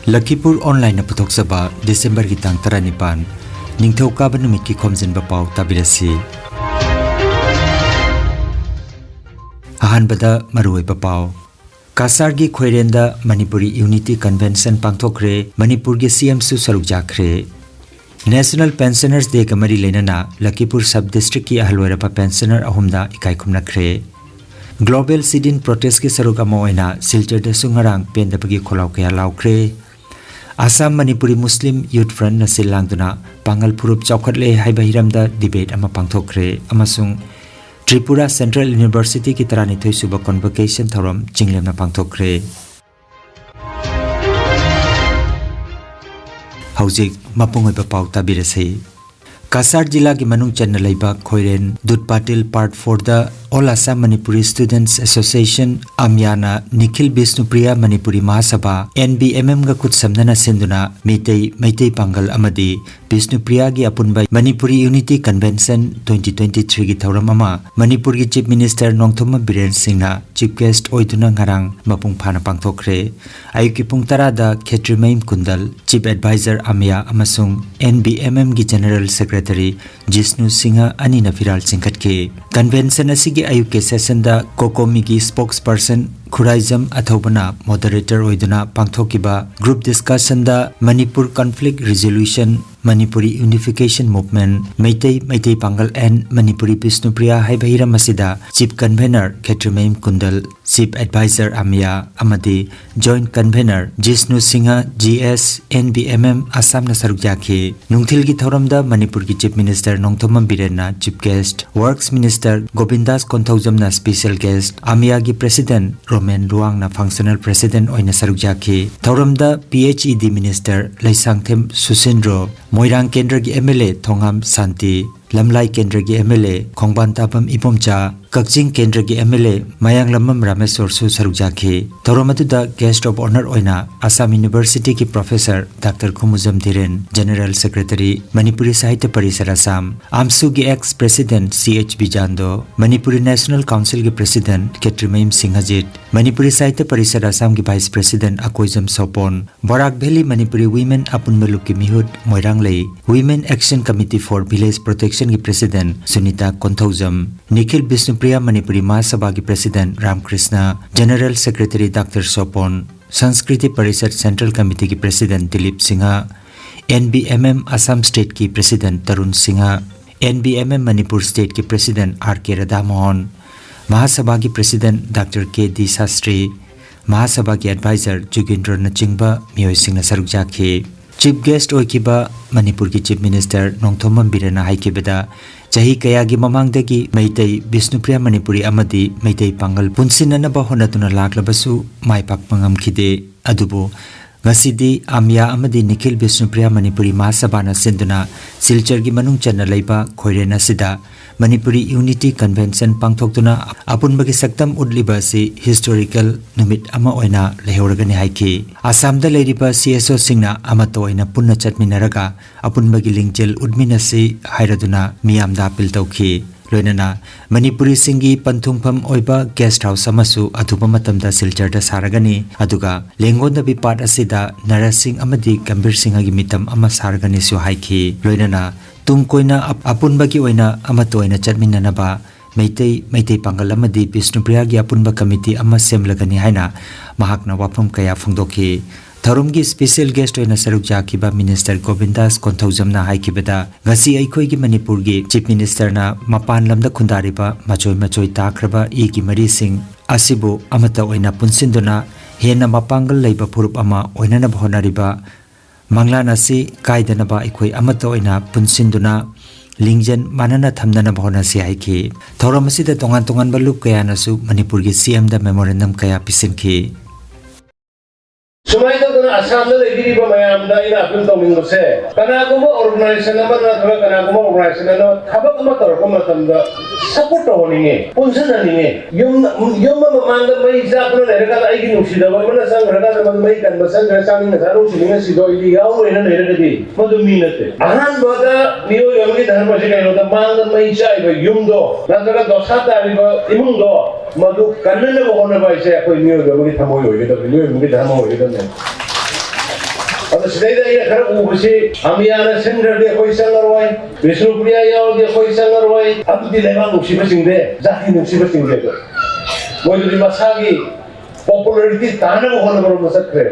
Lakhipuronline puthokchaba December ki tang 19 ningthokaba numit ki Khomjinba Pao tabirasi ahanbada maruoiba pao kasar gi khoirenda Manipuri Unity Convention pangthokre Manipur gi CM su saruk jakre National Pensioners Day kamari lenana Lakhipur sub district ki ahlwerapa pensioner ahumda ikai khumnakre Global Sit-in protest ki saruk amoina Silchar da sungarang pendapagi kholaw kaya laukre Assam Manipuri Muslim Youth Front na silangduna pangal phurup chawkhatle haiba hiramda debate ama pangthokre amasung Tripura Central University ki tarani thoi suba convocation thoram chinglemna pangthokre Haujik mapungoi ba pau tabirase Kasar jila ki manung channa leiba khoiren Dudpatil part for the All Assam Manipuri Students Association Amyana Nikhil Bisnupriya Manipuri Mahasabha NBMM ga kut samnana senduna Meitei Pangal amadi Bisnupriya gi apunba Manipuri Unity Convention 2023 gi thauram ama Manipur gi Chief Minister Nongthoma Biren Singh na Chief Guest oiduna ngarang mapung phana pangthokre ayuki pung 10 da Khetrimaim Kundal Chief Advisor Amya amasung NBMM gi General Secretary Jisnu Singha ani na viral singkhatke convention asigi ayuke session da Kokomi gi spokesperson Khuraijam Athobana moderator oiduna pangthokiba group discussion da Manipur conflict resolution Manipuri Unification Movement Meitei Pangal and Manipuri Bisnupriya Haibahira Masida Chief Convener Khetrimaim Kundal Chief Advisor Amya Amadi Joint Convener Jisnu Singha GS NBMM Assam na saruk jakhe Nungthil gi thoramda Manipur gi Chief Minister Nongthoma Biren na Chief Guest Works Minister Gobindas Konthaujam na Special Guest Amya gi President Roman Ruang na Functional President oina saruk jakhe thoramda PHED Minister Laisangthem Susindro Moirang Kendra gi MLA Thongam Santi Lamlai Kendra gi MLA Khongban Tapam Ipomcha Kakjing Kendra gi MLA Mayang Lamam Rameswar su saruk jakhe Thoromatu da Guest of Honor oina Assam University ki Professor Dr. Khumuzam Dhiren General Secretary Manipuri Sahitya Parishad Assam AMSU gi ex President CH Bijando Manipuri National Council gi President Khetrimaim Singhajit Manipuri Sahitya Parishad Assam gi Vice President Akoijam Sopon Barak Valley Manipuri Women Apunmeluk ki Mihut Moirang lei Women Action Committee for Village Protection ki President Sunita Konthaujam Nikhil Bisnupriya Manipuri Mahasabha ki President Ramkrishna General Secretary Dr. Sopon Sanskriti Parishad Central Committee ki President Dilip Singha NBMM Assam State ki President Tarun Singha NBMM Manipur State ki President R.K. Radhamohan Mahasabha ki President Dr. K.D. Sastri Mahasabha ki Advisor Jugendra Nachingba Miyoi Singh na saruk jakhe Chief Guest oikiba Manipur ki Chief Minister Nongthoma Birena haikibada Chahi kayagi mamangdagi Meitei Bisnupriya Manipuri amadi Meitei Pangal punsinanaba honatuna laklabasu maipakpa ngamkhide adubu ngasidi Amya amadi Nikhil Bisnupriya Manipuri Mahasabhana sinduna Silchar gi manung channa leiba khoirena sida Manipuri Unity Convention pangthoktuna apunbagi saktam udliba si historical numit ama oina lehoragani haiki Assam da leiriba CSO singna amato oina punna chatminaraga apunbagi lingjel udminasi hairaduna miyamda apil tawki loinana Manipuri singi panthungpham oiba guest house amasu athupa matamda Silchar da saragani aduga lengonda bipat asida Narasing amadi Gambir Singha gi mitam ama saragani su haiki loinana tung koina apunbagi oina amato oina chatminanaba Meitei Pangal amadi Bisnupriya gi apunba committee ama semlagani haina mahakna wapam kaya phungdoki Tharumgi special guest oina saruk jakiba Minister Gobindas Konthaujam na haikibada ngasi aikoi gi Manipur gi Chief Minister na mapan lamda khundariba machoi takraba e gi mari sing asibu amata oina punsinduna hena mapangal leiba phurup ama oina na bhonariba Manglana si kaidanaba aikoi amata oina punsinduna Lingjan manana thamnana bhona si haiki thoramasida tongan balup kaya nasu Manipur gi CM da memorandum kaya pisinki Sumai to na Assam da legiri ba mayam da ina apil to mingo se kana kuma organization na na thola kana kuma organization na thabak ma tor ko matam da support honi nge punsan ni nge yum ma manga mai ja ko le ka ai gi nusi da ba na sang ra da ma mai kan ba sang ra sang ni sa ro si ni si do i ya o ina ne ra di ma do mi na te ahan ba da niyo yum gi dharma se kai da manga mai ja ba yum do na da do sa ta ri ba imung do ma do kan ne ba ko na ba se ko niyo yum gi thamo yo gi da niyo yum gi dharma ho gi da अब सिधै ये खर उबसे अमियाना centre दे कोई संगरवाई विष्णुप्रिया याव दे कोई संगरवाई अब दिलेबा नुसिबा सिंदे जाति नुसिबा सिंदे Modi मसागी popularity ताना होना बरो मसक्रे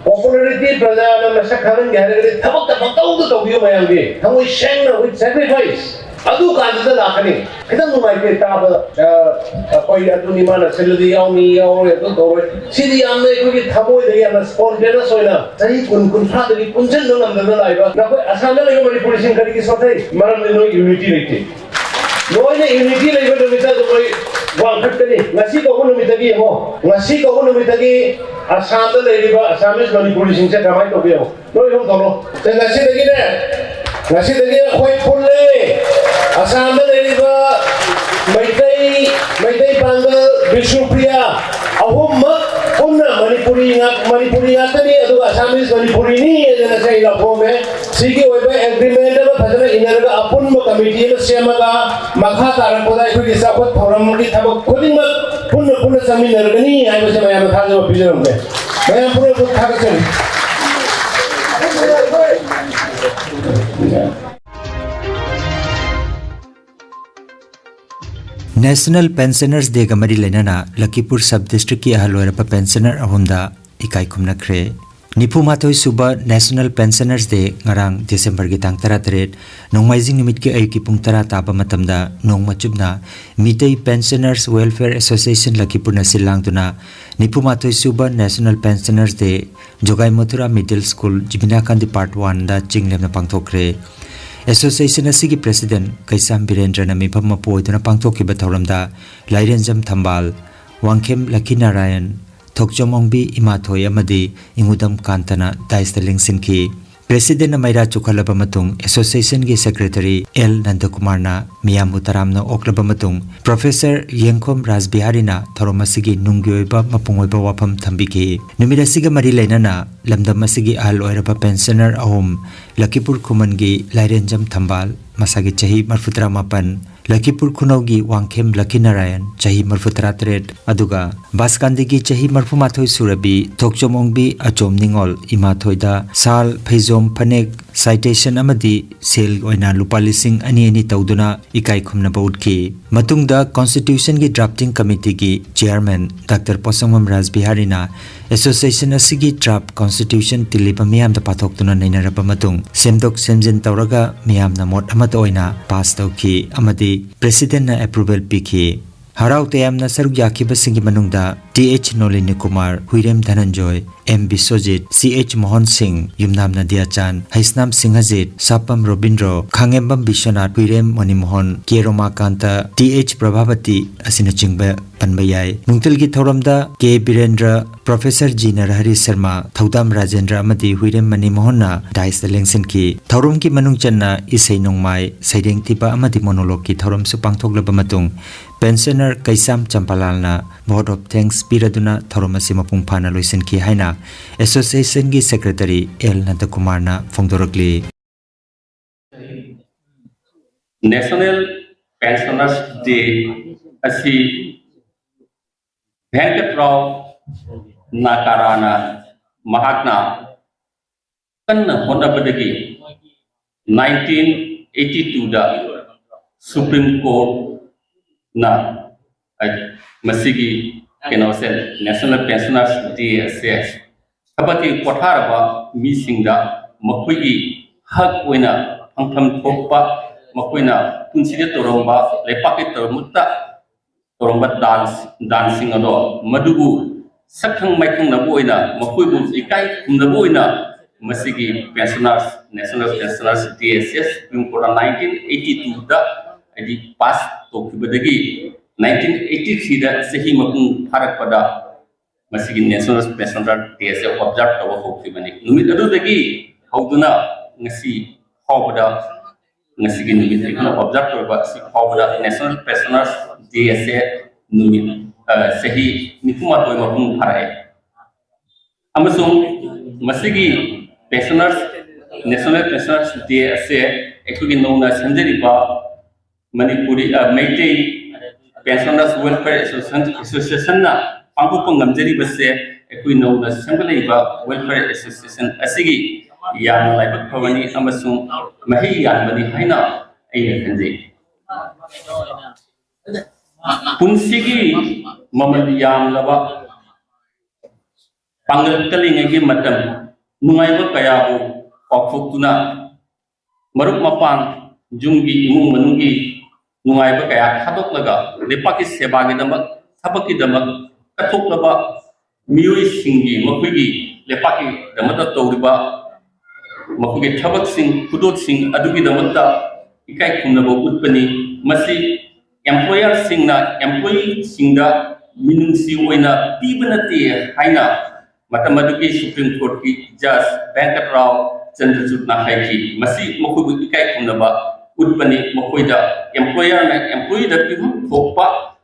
पॉपुलैरिटी प्रजाना मसखान गहरे थबक तबक तो बियो मयांगे हम वी शेंग विद सैक्रिफाइस अदु काजदा लाखनी खदम नुमाइके ताब कोई अदुनि माना सेलदी यावनी याव तो तोरे सिदि यामने कोई थबोय दे याना स्पॉन्टेनियस होइना सही कुन फादरी कुंजन नो नंदन लाइबा नको असामना लेको मणिपुर सिंह करी की सोथे मरम नो यूनिटी लेके नोइने यूनिटी लेको तो मिता तो कोई वांखटनी ngasi ko ko numitagi mo ngasi ko ko numitagi asam da leiba asamis manipuri sing se kamai to biyo noi hom tolo te ngasi dagi khoi pulle asam da leiba maitai panga Vishnupriya ahum punna manipuri tani adu asamis manipuri ni ena sai la phome sigi oiba agreement ba phajana inarga apun ma committee na semaga makha taran podai khoi sabot forum ki thabak khuding ma punna saminargani ai ba se maya thajo pijaram me maya pura pura thakachani National Pensioners Day ga mari lenana Lakhipur Sub District ki ahalorapa pensioner ahumda ikai khumna khre Nipumathoi suba National Pensioners Day ngarang December gi tang 13 nongmaijing nimit ki ay ki pung 10 taba matamda nongma chubna Mitei Pensioners Welfare Association Lakhipur na silang tuna Nipumathoi suba National Pensioners Day Jogai Mathura Middle School Jibina Kandi Part 1 da chinglem na pangthokre Association asigi President Kaisam Birendra na mifam mapoiduna pangthokiba thauramda Lairenjam Thambal Wangkhem Lakhinarayan Thokjomongbi Imathoi amadi Ingudam Kantana daista lingsinki President Maira Chukhalaba matung Association gi Secretary L Nandakumar Miyamu taramna oklaba matung Professor Yengkhom Rajbihari na tharomasigi nungyoiba mapungoiba wafam thambiki numira siga mari leinana lamdam asigi ahal oiraba pensioner ahum Lakhipur Khuman gi Lairenjam Thambal masagi chahi marfutra mapan Lakhipur Khunaugi Wangkhem Lakhinarayan chahi marfutra tret aduga Baskandi gi chahi marfumathoi surabi Thokjomongbi Achom Ningol Imathoida Sal Phaizom Phanek citation amadi sel oina lupa lising ani tauduna ikai khumna bautki matungda Constitution gi drafting committee gi chairman Dr. Posangam Rajbihari na Association asigi draft Constitution tilipa miyam da pathoktuna nainaraba matung semdok semjin tawraga miyam na mot amat oina pass tawki amadi president na approval piki Harau tayamna saruk yakiba singi manungda TH Nolini Kumar Huirem Dhananjoy M Biswajit CH Mohan Singh Yumnam Nadia Chan Haisnam Singhajit Sapam Robindro Khangembam Bishwanath Huirem Manimohon K Roma Kanta TH Prabhavati asina chingba panbayai nungtil gi thoramda K Birendra Professor G Narahari Sharma Thaudam Rajendra amadi Huirem Manimohon na dais lengsin ki thorum ki manung channa isai nongmai saideng tiba amadi monologue ki thorum su pangthoklaba matung Pensioner Kaisam Champalalna vote of thanks piraduna thoromasi mapung phana loisin ki haina Association gi Secretary L Nandakumar na phongdorokli National Pensioners Day asi Venkatrao Nakarana Mahakna kanna honabadagi 1982 da Supreme Court na masigi kenosen National Pensioners Day SS abati kotharaba misingda makhoi hak oina angtham thokpa makoina punside toromba lepaki tormutta toromba dancing ado madugu sakhang maikhang na boina makoi bu ikai na boina masigi pensioners National Pensioners Day SS Supreme 1982 da adi pass tokibadagi 1983 da sahi mapung pharak pada masigi National Pensioners Day SS observe tawa hokibani numit adu dagi hauduna ngasi hawada ngasigi numit ikna observe tawa si hawada National Pensioners Day SS numit sahi nipuma toy mapung pharai amasung masigi pensioners National Pensioners Day SS ekui nona sanjariba Manipuri Meitei Pensioners Welfare Association na pangkupang ngamjari base ekui nona sangalaiba Welfare Association asigi yang laibak phawani amasung mahi yanbani haina aina khanjai punsigi mamal yang laba pangal kalingai matam nungaiba kayabu pakthuktuna maruk mapang junggi imung manungi nungaiba kaya khadoklaga lepaki sebagi damak thabaki damak kathoklaba miyoi singi makuigi lepaki damata tawriba makuigi thabak sing khudot sing adugi damata ikai khumnaba utpani masi employer singna employee singda minungsi oina pibanati haina matamadugi Supreme Court ki judge Venkatrao Chandrachudna haiki masi makuigi ikai khumnaba utpani makoida employer na employee da pibum thokpa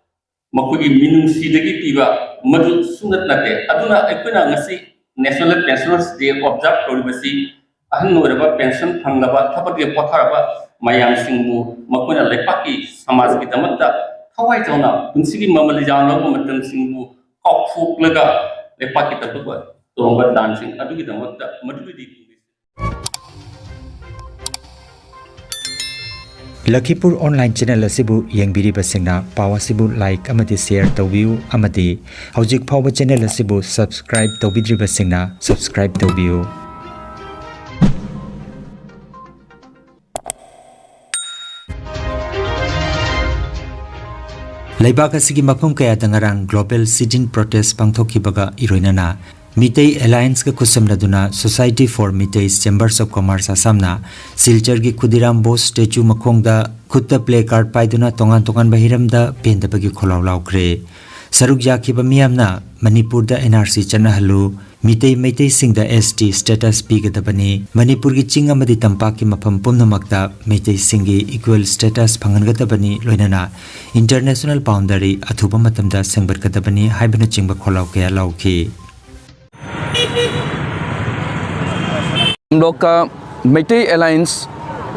makuigi minungsi dagi piba madu sunat nate aduna ekuna ngasi National Pensioners Day observe toribasi ahn noraba pension phanglaba thapati potharaba mayang singbu makuna lepaki samaj ki damakta thawai jona punsigi mamali janglo matam singbu kauphuklaga lepaki tapwa tongba dancing adugi damakta madudi Lakhipur online channel asibu yengbiri basingna pawa sibu like amati share tawbiu amati hojik phawa channel asibu subscribe tawbidri basingna subscribe tawbiu Laibak asigi mapum kaya dangarang global sit-in protest pangthokibaga iroinana Mitei Alliance ka kusamladuna Society for Mitei's Chambers of Commerce Assamna Silchar gi Khudiram Bose statue makhongda khutta play card paiduna tongan bahiramda pendabagi kholaw laukre saruk yakhiba miyamna Manipur da NRC chanahalu Mitei singda ST status pigadabani Manipur gi ching amadi tampak ki mafam pumnamakta Mitei singi equal status phangangadabani loinana international boundary athuba matamda sengbarkadabani haibana chingba kholaw kaya lauki हम लोग का मिटई alliance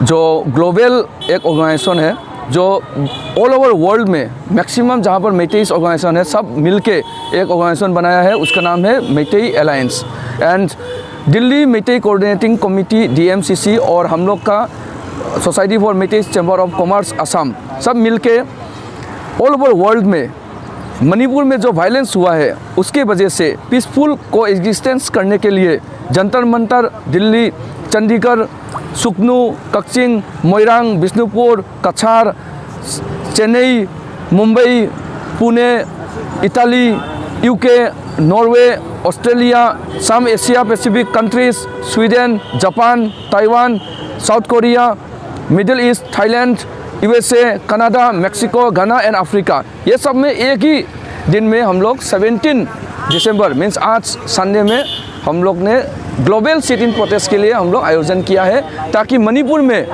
जो global एक organisation है जो all over world में maximum जहाँ पर मिटईस ऑर्गेनाइजेशन है सब मिलके एक ऑर्गेनाइजेशन बनाया है उसका नाम है Meitei alliance and Delhi Meitei coordinating committee DMCC और हम लोग का society for Meiteis chamber of commerce Assam सब मिलके ऑल ओवर वर्ल्ड में मणिपुर में जो वायलेंस हुआ है उसके वजह से पीसफुल को एग्जिस्टेंस करने के लिए Jantar Mantar Delhi Chandigarh सुकनू Kakching Moirang Bishnupur Cachar Chennai Mumbai Pune Italy UK Norway Australia some Asia Pacific countries Sweden Japan Taiwan South Korea Middle East Thailand USA Canada Mexico Ghana and Africa ये सब में एक ही दिन में हम लोग 17 दिसंबर मीन्स आज संडे में हम लोग ने ग्लोबल सिट-इन प्रोटेस्ट के लिए हम लोग आयोजन किया है ताकि मणिपुर में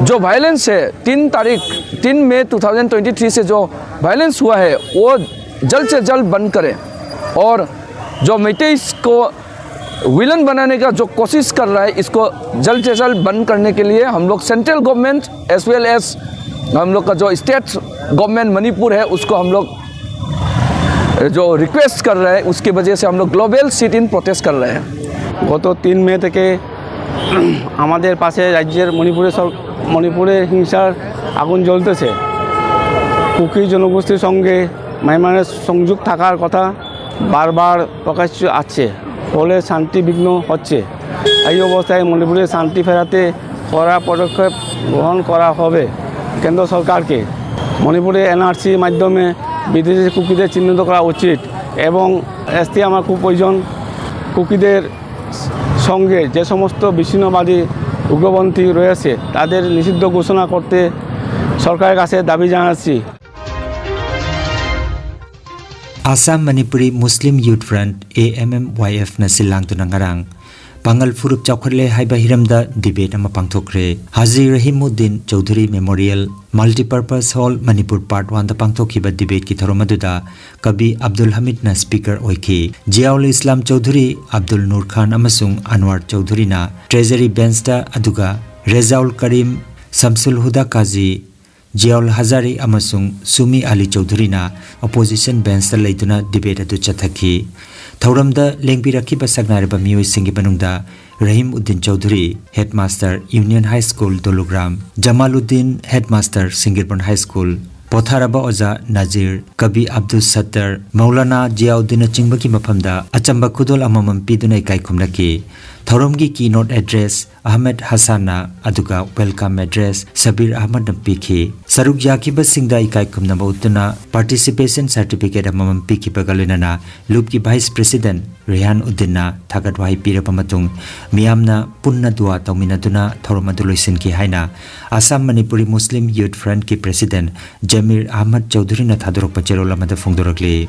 जो वायलेंस है 3 मई 2023 से जो वायलेंस हुआ है वो जल्द से जल्द बंद करें और जो मिटईस को विलन बनाने का जो कोशिश कर रहा है इसको जल्द से जल्द बंद करने के लिए हम लोग central government as well as हम लोग का जो स्टेट गवर्नमेंट मणिपुर है उसको हम लोग जो रिक्वेस्ट कर रहे हैं उसकी वजह से हम लोग ग्लोबल सिट-इन प्रोटेस्ट कर रहे हैं গত 3 মে থেকে আমাদের পাশে রাজ্যের মণিপুরে হিংসার আগুন জ্বলতেছে কুকি জনগোষ্ঠীর সঙ্গে মায়ানমারের সংযোগ থাকার কথা বারবার প্রকাশ্য আছে ফলে শান্তি বিঘ্ন হচ্ছে এই অবস্থায় মণিপুরে শান্তি ফেরাতে কড়া পদক্ষেপ গ্রহণ করা হবে কেন্দ্র সরকারকে মণিপুরে NRC মাধ্যমে বিদেশি কুকিদের চিহ্নিত করা উচিত এবং ST আমার খুব প্রয়োজন কুকিদের সঙ্গে যে সমস্ত বিচ্ছিন্নবাদী উগ্রপন্থী রয়েছে তাদের নিষিদ্ধ ঘোষণা করতে সরকারের কাছে দাবি জানাচ্ছি Assam Manipuri Muslim Youth Front AMMYF na silang tunangarang Pangal Furup Chawkharle haiba hiramda debate ama pangthokre Haji Rahimuddin Chaudhary Memorial Multipurpose Hall Manipur Part 1 da pangthokhiba debate ki thoromaduda Kabi Abdul Hamid na speaker oiki Jiaul Islam Chaudhary Abdul Nur Khan amasung Anwar Chaudhary na Treasury Bench da aduga Rezaul Karim Samsul Huda Kazi Jiaul Hazari amasung Sumi Ali Chaudhurina opposition bench leituna debate adu chathaki. Thauramda lengpirakiba sagnareba mioi singi banungda Rahim Uddin Chaudhuri, Headmaster Union High School Dolugram, Jamaluddin Headmaster Singirban High School, Potharaba Oza Nazir, Kabi Abdul Sattar, Maulana Jiauddin Chingbaki Mapamda, Achamba Kudol Amamam Piduna Kaikumnaki, Thauramgi keynote address Ahmed Hassana Aduga welcome address Sabir Ahmad Nampiki, Saruk Yakiba Singda Ikaikum Nabautuna, participation certificate Amam Piki Pagalinana, Lupki Vice President Rehan Uddina, Tagatwahi Pirapamatung, Miamna Punna Dua Tauminaduna, Thauramadu Ki Haina, Assam Manipuri Muslim Youth Front Ki President Jamir Ahmad Chaudhurina Thadrok Pacherola Madafungdoragli.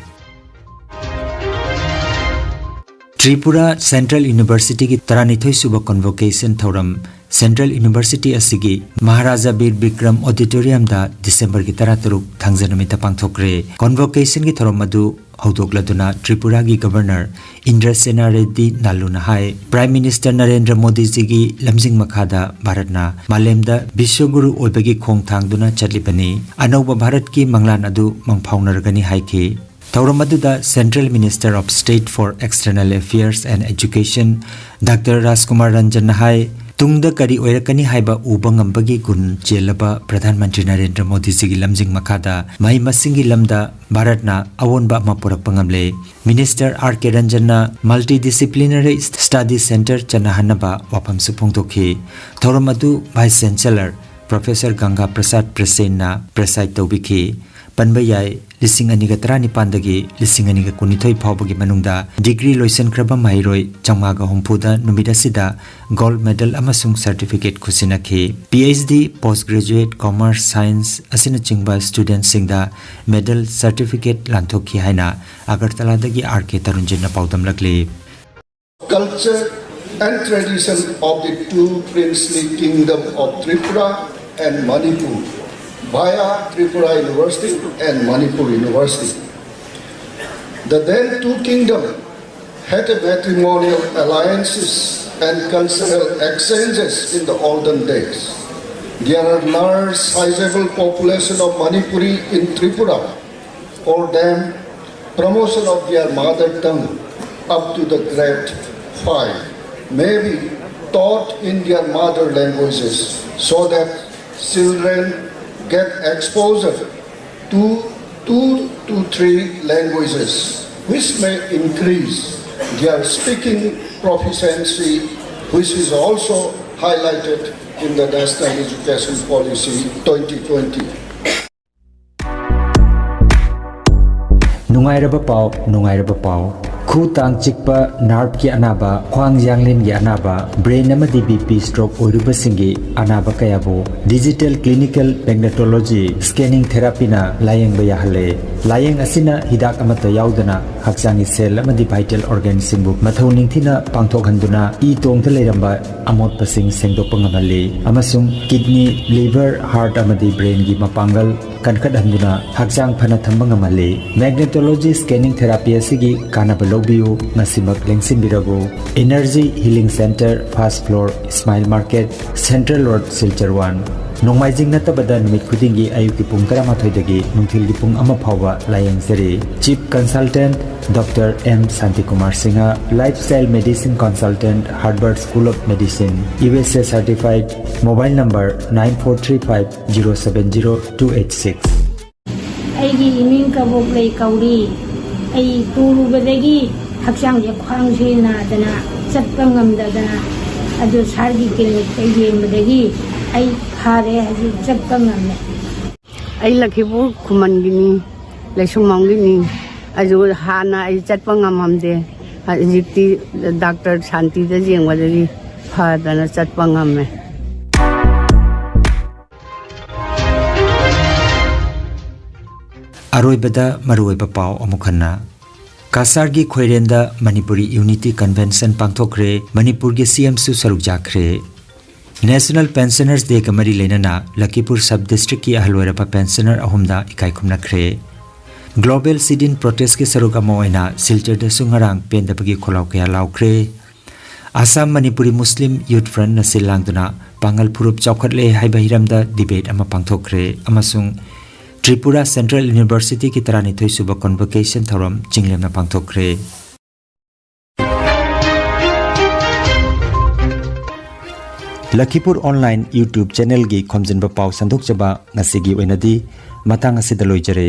Tripura Central University ki Taranithoi Suba Convocation Thoram Central University asigi Maharaja Bir Bikram Auditorium da December ki Taraturuk Thangjanamita Pangthokre Convocation ki thoram madu Haudokladuna Tripura ki Governor Indra Sena Reddy Naluna Hai Prime Minister Narendra Modi ji ki Lamjing Makhada Bharatna Malemda Bishwaguru Oibagi Khong Thangduna Chatlipani Anauba Bharat ki Manglan adu Mangphaunargani Haiki Tauramaduda Central Minister of State for External Affairs and Education Dr. Rajkumar Ranjan Hai Tungda Kari Oirakani Haiba Ubangambagi Gun Jelaba Pradhan Mantri Narendra Modi Sigi Lamjing Makada Mai Masingi Lamda Bharatna Awonba Mapurak Pangamle Minister R.K. Ranjana Multidisciplinary Study Center Chanahanaba Wapam Supongtoki Tauramadu Vice Chancellor Professor Ganga Prasad Prasenna Preside Tobiki Panbayai Lising Aniga Trani Pandagi, Lising Aniga Kunitoi Pabagi Manunda, Degree Loisen Kraba Mairoi, Chamaga Humpuda, Numidasida, Gold Medal Amasung Certificate Kusinaki, PhD, Postgraduate Commerce Science, Asina Chingba Student Singda, Medal Certificate Lantoki Haina, Agartala Dagi RK Tarunjina Paudam Lakli. Culture and tradition of the two princely kingdom of Tripura and Manipur via Tripura University and Manipur University. The then two kingdoms had a matrimonial alliances and cultural exchanges in the olden days. There are large sizable population of Manipuri in Tripura, for them promotion of their mother tongue up to the grade 5 may be taught in their mother languages so that children get exposure to 2 to 3 languages, which may increase their speaking proficiency, which is also highlighted in the National Education Policy 2020. Nungairaba Pao. Khu tang chikpa nerve ki anaba, khwang yanglin ki anaba, brain amadi BP stroke oiruba singi anaba kayabo, digital clinical magnetology scanning therapy na layeng bayahale. Layeng asina hidak amata yaudana haksangi cell amadi vital organ singbu mathau ningthina pangthokhanduna I tongtha leiramba amot pasing sengdokpa ngamali amasung kidney, liver, heart amadi brain gi mapangal kankat handuna haksang phana thamba ngamali. Magnetology scanning therapy asigi kanaba lobiu ngasimak lengsin birago. Energy Healing Center First Floor Smile Market Central Road Silchar 1 Nongmaijing natabada numit khudingi ayuki pung 13 dagi nungthilgi pung 1 phawa layeng seri. Chief Consultant Dr. M. Santikumar Singha, Lifestyle Medicine Consultant, Harvard School of Medicine, USA Certified, Mobile Number 9435070286. Aigi iming kabok lay kauri, ay turu badagi haksang yakhang sina dana satpangam dana adu sargi klinik aigi badagi ay khare haji satpangam ay Lakhipur kumangini lesumangini aju hana ay satpangam hamde jikti Dr. Shanti da jengwadagi phadana satpangam me Aroibada Maruiba Pao Amukhanna Kasargi Khoirenda Manipuri Unity Convention Pangthokre Manipur ge CM su saruk jakre National Pensioners Day Kamari Lenana Lakhipur Sub District ki ahlwerapa pensioner ahumda ikai khumnakre Global Sit-in Protest ki saruk amoina Silchar da sungarang pendapagi kholaw kaya laukre Assam Manipuri Muslim Youth Front na silangduna pangal phurup chawkhatle haiba hiramda debate ama pangthokre amasung Tripura Central University ki tarani thoi suba convocation thoram chinglemna pangthokre. Lakhipur online YouTube channel gi Khomjinba Pao sandok chaba ngasigi oinadi matang asida loijare.